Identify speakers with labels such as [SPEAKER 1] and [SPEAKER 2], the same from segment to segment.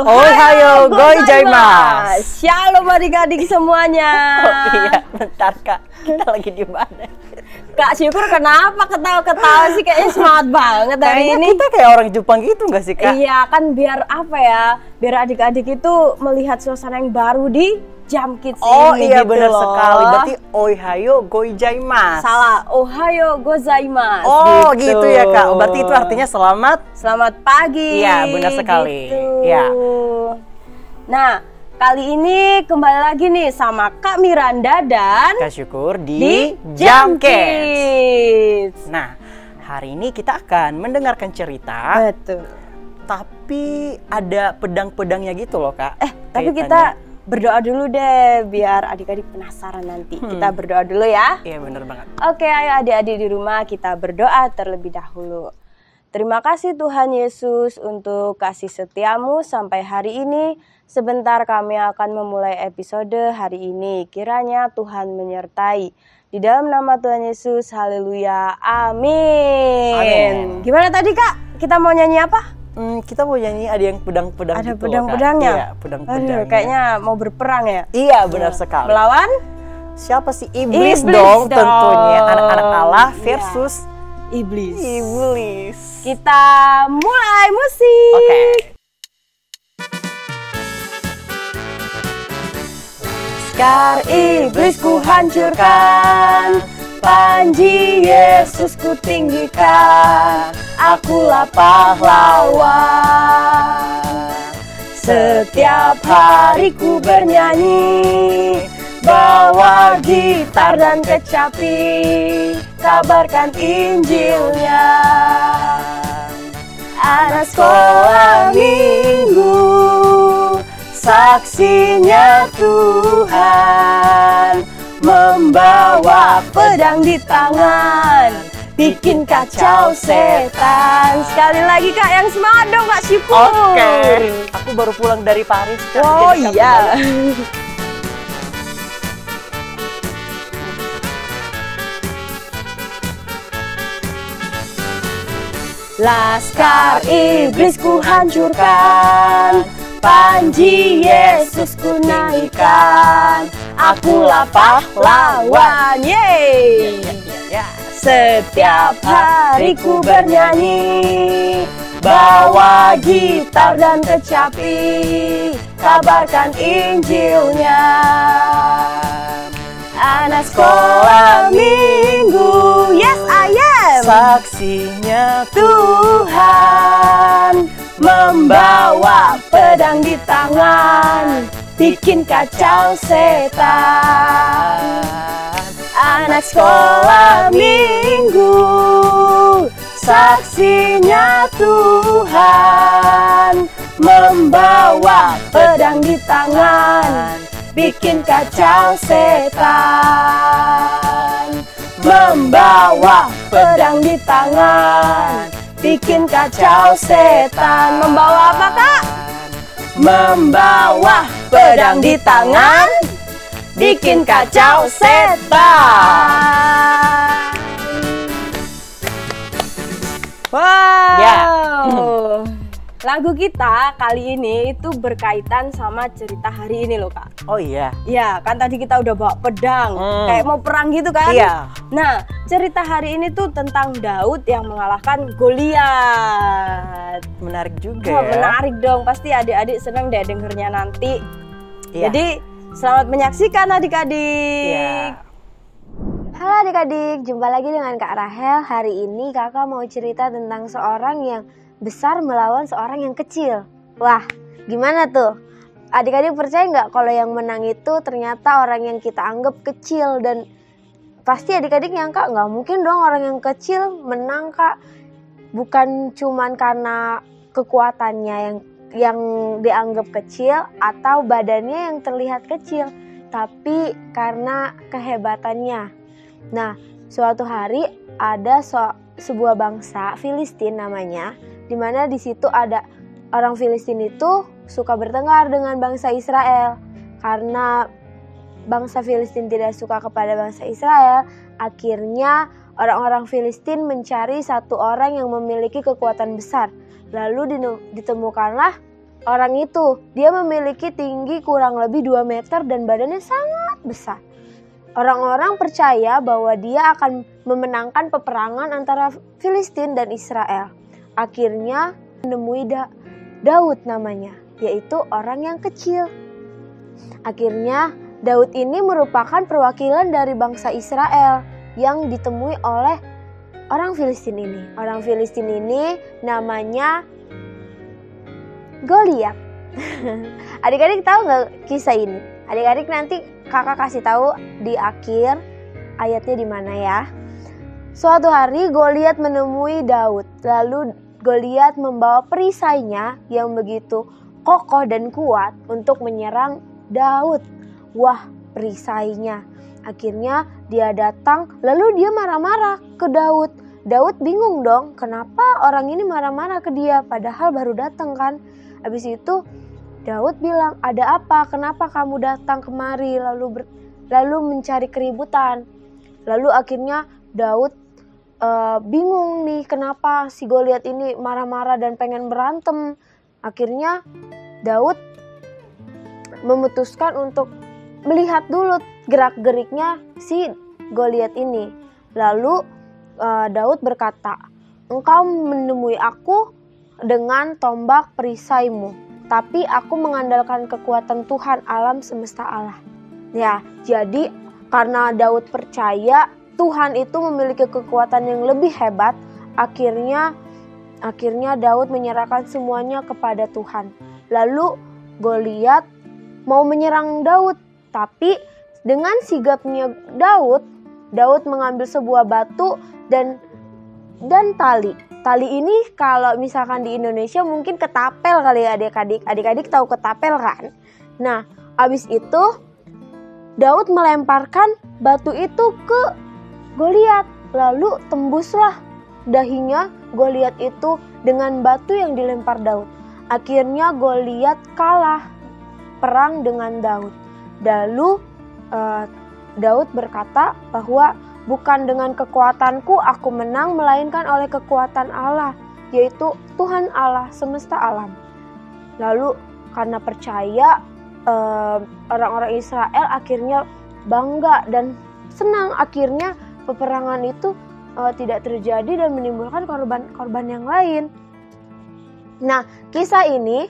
[SPEAKER 1] Ohayo gozaimasu.
[SPEAKER 2] Shalom adik-adik semuanya.
[SPEAKER 1] Oh iya, bentar Kak. Kita lagi di mana?
[SPEAKER 2] Kak Syukur kenapa ketawa-ketawa sih? Kayaknya semangat banget hari ini.
[SPEAKER 1] Kita kayak orang Jepang gitu nggak sih Kak?
[SPEAKER 2] Iya kan, biar apa ya? Biar adik-adik itu melihat suasana yang baru di Jam Kids
[SPEAKER 1] Oh
[SPEAKER 2] ini
[SPEAKER 1] iya
[SPEAKER 2] gitu
[SPEAKER 1] benar
[SPEAKER 2] loh.
[SPEAKER 1] sekali. Berarti ohayo gozaimasu.
[SPEAKER 2] Salah, ohayo gozaimasu.
[SPEAKER 1] Oh gitu ya Kak. Berarti itu artinya
[SPEAKER 2] selamat pagi.
[SPEAKER 1] Iya benar sekali.
[SPEAKER 2] Gitu.
[SPEAKER 1] Iya.
[SPEAKER 2] Nah, kali ini kembali lagi nih sama Kak Miranda dan
[SPEAKER 1] Kak Syukur di Jam Kids. Nah, hari ini kita akan mendengarkan cerita.
[SPEAKER 2] Betul.
[SPEAKER 1] Tapi ada pedang-pedangnya gitu loh Kak.
[SPEAKER 2] Tapi kita berdoa dulu deh biar adik-adik penasaran nanti. Kita berdoa dulu ya.
[SPEAKER 1] Iya bener banget.
[SPEAKER 2] Oke, ayo adik-adik di rumah kita berdoa terlebih dahulu. Terima kasih Tuhan Yesus untuk kasih setiamu sampai hari ini. Sebentar kami akan memulai episode hari ini. Kiranya Tuhan menyertai. Di dalam nama Tuhan Yesus, haleluya, amin.
[SPEAKER 1] Amin.
[SPEAKER 2] Gimana tadi Kak? Kita mau nyanyi apa?
[SPEAKER 1] Kita mau nyanyi ada yang pedang-pedang
[SPEAKER 2] Ada
[SPEAKER 1] gitu
[SPEAKER 2] pedang-pedangnya?
[SPEAKER 1] Iya, pedang-pedangnya.
[SPEAKER 2] Aduh, kayaknya mau berperang ya?
[SPEAKER 1] Iya, benar sekali.
[SPEAKER 2] Melawan?
[SPEAKER 1] Siapa sih? Iblis
[SPEAKER 2] Iblis
[SPEAKER 1] dong
[SPEAKER 2] dong.
[SPEAKER 1] tentunya. Anak-anak Allah versus
[SPEAKER 2] Iblis.
[SPEAKER 1] Iblis.
[SPEAKER 2] Kita mulai musik.
[SPEAKER 1] Oke.
[SPEAKER 2] Laskar iblis ku hancurkan, panji Yesus ku tinggikan, akulah pahlawan. Setiap hari ku bernyanyi, bawa gitar dan kecapi, kabarkan Injilnya. Anak sekolah minggu, saksinya Tuhan, membawa pedang di tangan, bikin kacau setan. Sekali lagi Kak, yang semangat dong Kak Syukur.
[SPEAKER 1] Oke. Aku baru pulang dari Paris Kak.
[SPEAKER 2] Oh
[SPEAKER 1] Jadi
[SPEAKER 2] iya. Laskar iblis ku hancurkan, panji Yesus ku naikkan, akulah pahlawan. Yeay. Setiap hari ku bernyanyi, bawa gitar dan kecapi, kabarkan Injilnya. Anak sekolah minggu, yes I am.
[SPEAKER 1] Saksinya
[SPEAKER 2] Tuhan, membawa pedang di tangan, bikin kacau setan. Anak sekolah minggu, saksinya Tuhan, membawa pedang di tangan, bikin kacau setan. Membawa pedang di tangan, bikin kacau setan. Membawa apa Kak? Membawa pedang di tangan, bikin kacau setan. Wow.
[SPEAKER 1] Ya.
[SPEAKER 2] Lagu kita kali ini itu berkaitan sama cerita hari ini loh Kak.
[SPEAKER 1] Oh iya.
[SPEAKER 2] Ya kan tadi kita udah bawa pedang, kayak mau perang gitu kan.
[SPEAKER 1] Iya.
[SPEAKER 2] Nah, cerita hari ini tuh tentang Daud yang mengalahkan Goliat.
[SPEAKER 1] Menarik juga
[SPEAKER 2] Wah,
[SPEAKER 1] ya.
[SPEAKER 2] menarik dong, pasti adik-adik seneng deh dengernya nanti.
[SPEAKER 1] Iya.
[SPEAKER 2] Jadi selamat menyaksikan adik-adik.
[SPEAKER 1] Iya.
[SPEAKER 3] Halo adik-adik, jumpa lagi dengan Kak Rahel. Hari ini kakak mau cerita tentang seorang yang besar melawan seorang yang kecil. Wah, gimana tuh? Adik-adik percaya nggak kalau yang menang itu ternyata orang yang kita anggap kecil? Dan pasti adik-adik nyangka nggak mungkin dong orang yang kecil menang Kak. Bukan cuman karena kekuatannya yang dianggap kecil atau badannya yang terlihat kecil, tapi karena kehebatannya. Nah, suatu hari ada sebuah bangsa Filistin namanya, di mana di situ ada orang Filistin itu suka bertengkar dengan bangsa Israel. Karena bangsa Filistin tidak suka kepada bangsa Israel, akhirnya orang-orang Filistin mencari satu orang yang memiliki kekuatan besar. Lalu ditemukanlah orang itu. Dia memiliki tinggi kurang lebih 2 meter dan badannya sangat besar. Orang-orang percaya bahwa dia akan memenangkan peperangan antara Filistin dan Israel. Akhirnya menemui Daud namanya, yaitu orang yang kecil. Akhirnya Daud ini merupakan perwakilan dari bangsa Israel yang ditemui oleh orang Filistin ini. Orang Filistin ini namanya Goliat. Adik-adik tahu nggak kisah ini? Adik-adik nanti kakak kasih tahu di akhir ayatnya di mana ya. Suatu hari Goliat menemui Daud. Lalu Goliat membawa perisainya yang begitu kokoh dan kuat untuk menyerang Daud. Wah, perisainya. Akhirnya dia datang, lalu dia marah-marah ke Daud. Daud bingung dong, kenapa orang ini marah-marah ke dia padahal baru datang kan. Habis itu Daud bilang, "Ada apa? Kenapa kamu datang kemari lalu mencari keributan?" Lalu akhirnya Daud bingung nih, kenapa si Goliat ini marah-marah dan pengen berantem. Akhirnya Daud memutuskan untuk melihat dulu gerak-geriknya si Goliat ini. Lalu Daud berkata, "Engkau menemui aku dengan tombak perisaimu, tapi aku mengandalkan kekuatan Tuhan alam semesta Allah." Ya, jadi karena Daud percaya Tuhan itu memiliki kekuatan yang lebih hebat, akhirnya Daud menyerahkan semuanya kepada Tuhan. Lalu Goliat mau menyerang Daud, tapi dengan sigapnya Daud mengambil sebuah batu dan tali. Tali ini kalau misalkan di Indonesia mungkin ketapel kali ya adik-adik. Adik-adik tahu ketapel kan? Nah, habis itu Daud melemparkan batu itu ke Goliat, lalu tembuslah dahinya Goliat itu dengan batu yang dilempar Daud. Akhirnya Goliat kalah perang dengan Daud. Lalu Daud berkata bahwa bukan dengan kekuatanku aku menang, melainkan oleh kekuatan Allah, yaitu Tuhan Allah semesta alam. Lalu karena percaya, orang-orang Israel akhirnya bangga dan senang. Akhirnya peperangan itu tidak terjadi dan menimbulkan korban yang lain. Nah, kisah ini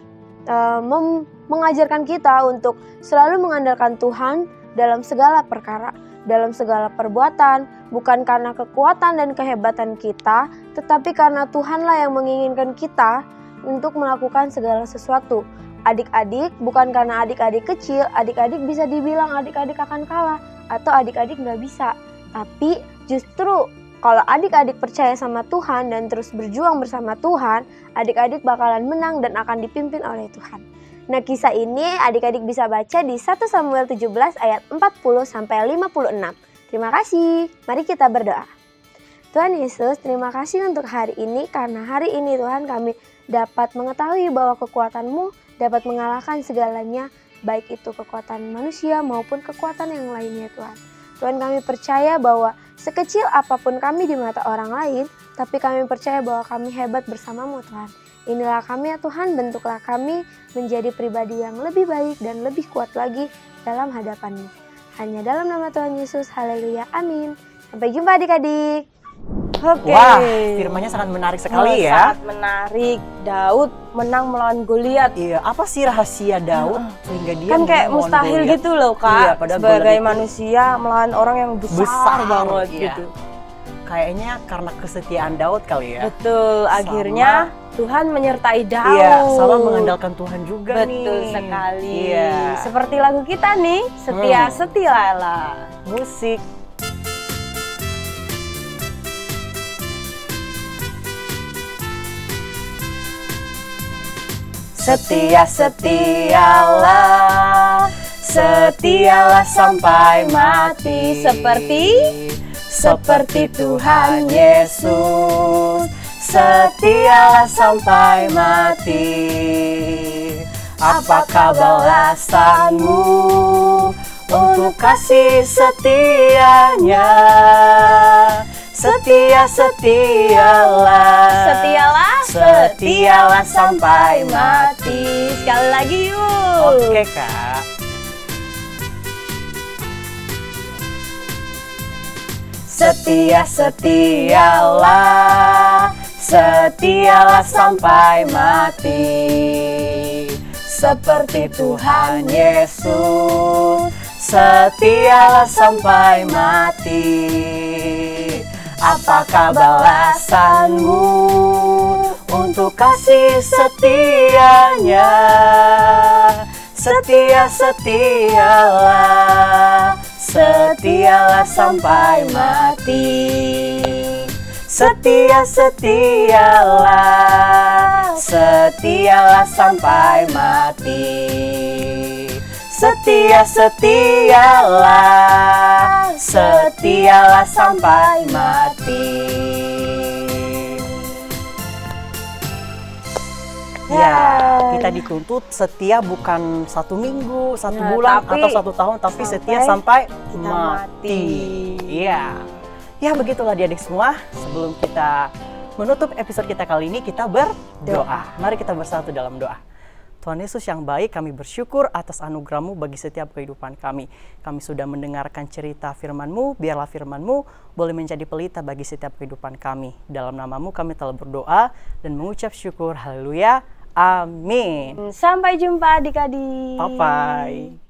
[SPEAKER 3] mengajarkan kita untuk selalu mengandalkan Tuhan dalam segala perkara, dalam segala perbuatan, bukan karena kekuatan dan kehebatan kita, tetapi karena Tuhanlah yang menginginkan kita untuk melakukan segala sesuatu. Adik-adik, bukan karena adik-adik kecil, adik-adik bisa dibilang adik-adik akan kalah, atau adik-adik nggak bisa. Tapi justru kalau adik-adik percaya sama Tuhan dan terus berjuang bersama Tuhan, adik-adik bakalan menang dan akan dipimpin oleh Tuhan. Nah, kisah ini adik-adik bisa baca di 1 Samuel 17 ayat 40-56. Terima kasih. Mari kita berdoa. Tuhan Yesus, terima kasih untuk hari ini, karena hari ini Tuhan kami dapat mengetahui bahwa kekuatan-Mu dapat mengalahkan segalanya, baik itu kekuatan manusia maupun kekuatan yang lainnya Tuhan. Tuhan, kami percaya bahwa sekecil apapun kami di mata orang lain, tapi kami percaya bahwa kami hebat bersama-Mu Tuhan. Inilah kami ya Tuhan, bentuklah kami menjadi pribadi yang lebih baik dan lebih kuat lagi dalam hadapan-Mu. Hanya dalam nama Tuhan Yesus, haleluya, amin. Sampai jumpa adik-adik.
[SPEAKER 1] Oke. Wah, firmannya sangat menarik sekali ya.
[SPEAKER 2] Sangat menarik. Daud menang melawan Goliat.
[SPEAKER 1] Iya, apa sih rahasia Daud sehingga dia
[SPEAKER 2] kan kayak mustahil
[SPEAKER 1] Goliat?
[SPEAKER 2] Gitu loh Kak.
[SPEAKER 1] Iya,
[SPEAKER 2] sebagai manusia melawan orang yang besar banget
[SPEAKER 1] iya.
[SPEAKER 2] gitu.
[SPEAKER 1] Kayaknya karena kesetiaan Daud kali ya.
[SPEAKER 2] Betul, akhirnya Tuhan menyertai Daud.
[SPEAKER 1] Iya, sama mengandalkan Tuhan juga nih.
[SPEAKER 2] Betul sekali.
[SPEAKER 1] Iya.
[SPEAKER 2] Seperti lagu kita nih, Setia-setialah.
[SPEAKER 1] Musik. Setia-setialah, setialah sampai mati, seperti Tuhan Yesus. Setialah sampai mati. Apakah balasanmu untuk kasih setianya? Setialah. Setialah sampai mati.
[SPEAKER 2] Sekali lagi yuk.
[SPEAKER 1] Oke Kak. Setialah sampai mati, seperti Tuhan Yesus. Setialah sampai mati. Apakah balasanmu untuk kasih setianya? Setialah sampai mati. Setialah sampai mati. Setialah sampai mati. Ya, kita dituntut setia bukan 1 minggu, 1 bulan, atau 1 tahun, tapi setia sampai mati. Iya. Ya, begitulah adik-adik semua. Sebelum kita menutup episode kita kali ini, kita berdoa. Mari kita bersatu dalam doa. Tuhan Yesus yang baik, kami bersyukur atas anugerah-Mu bagi setiap kehidupan kami. Kami sudah mendengarkan cerita firman-Mu, biarlah firman-Mu boleh menjadi pelita bagi setiap kehidupan kami. Dalam nama-Mu kami telah berdoa dan mengucap syukur. Haleluya. Amin.
[SPEAKER 2] Sampai jumpa adik-adik.
[SPEAKER 1] Bye-bye.